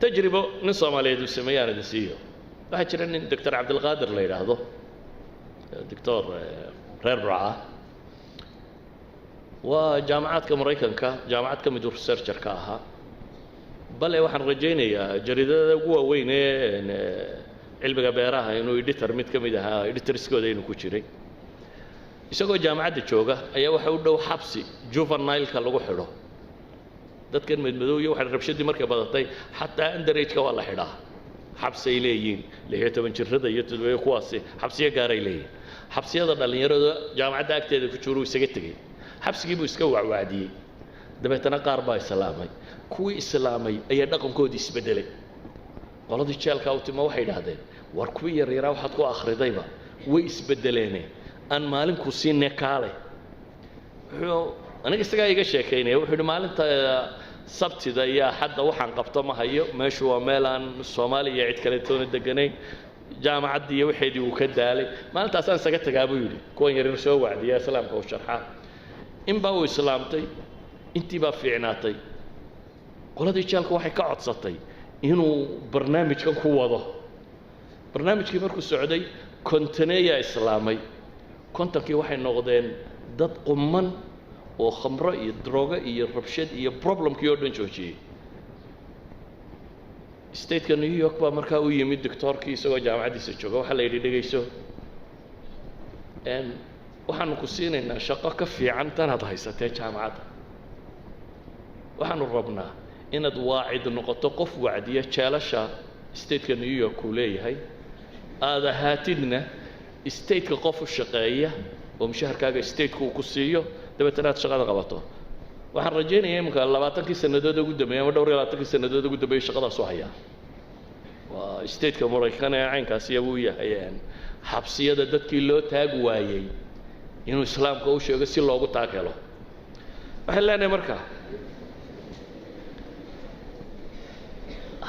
tajribo nin Soomaaliyeed uu sameeyay dasiyo waxa jira nin Dr. Cabdulqaadir la yiraahdo دكتور reer Burca waa jaamacadka Mareykanka jaamacadka mid researcher ka ahaa bale waxaan rajaynayaa jaridada ugu waaweyn ee cilmiga beeraha inuu editor mid kamid ahaa editorskooda inuu ku jiray isagoo jaamacadda jooga ayaa waxa u dhow xabsi juvenile-ka lagu xidho dadkan madmadow iyo waxa rabshadii markay badatay xataa underage-ka waa la xidhaa xabsi ay leeyihiin 16 jirrada iyo 7 kuwaasi xabsiyo gaar ay leeyihiin xabsiyada dhalinyarada jaamacadda agteeda ku jiro isaga tagay xabsigii buu iska wacwaadiyay dabeetana qaar baa islaamay kuwii islaamay ayaa dhaqankoodii isbedelay qoladii jeelka u timo waxay yiraahdeen war kuwii yaryara waxaad ku akhridayba way isbedeleen aan maalin ku siinay kaale aniga isaga iga sheekeynay wuxuu maalinta sabtida iyo xadda waxaan qabto ma hayo meeshu waa meel aan Soomaaliya cid kale toona deganayn jaamacadii waxeedii uu ka daalay maalintaas aan isaga tagay buu yiri kuwan yaryar soo wacdiya islaamka oo sharxa in baa uu islaamtay intii baa fiicnaatay qoladii jeelka waxay ka codsatay inuu barnaamijkan ku wado barnaamijkii markuu socday kontaneeya islaamay kontankii waxay noqdeen dad qumman oo khamro iyo droga iyo rabshad iyo problemkii oo dhan joojiyay state-ka New York baa markaa u yimid doctorkii isagoo jaamacadiisa jooga waxa la yidhi dhageyso waxaanu ku siinaynaa shaqo ka fiican tan aad haysatay jaamacadda waxaanu rabnaa inaad waacid noqoto qof wacdiya jeelasha state-ka New York uu leeyahay aad ahaatidna state-ka qof u shaqeeya oo mushaharkaaga state-ku ku siiyo dabeetana aad shaqada qabato waxaan rajaynayaa imka 20 sanadood ugu dambeeyay ama dhowr 20 sanadood ugu dambeeyay shaqada soo haya waa state-ka Mareykanka ee caynkaas uu yahay xabsiyada dadkii loo taag waayay inuu islaamka u sheego si loogu taakelo waxa leenahay markaa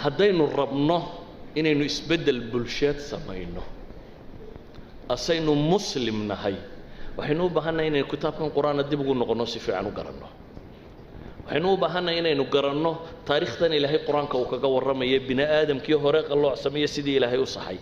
haddaynu rabno inaynu isbedel bulsheed samayno asaynu muslim nahay waxaynu u baahanahay inaynu kitaabkan quraanka dib ugu noqono si fiican u garanno waxaynu u baahanahay inaynu garanno taariikhdan Ilaahay quraanka uu kaga warramay bini aadamkii hore qalooc sameeyay sidii Ilaahay u saxay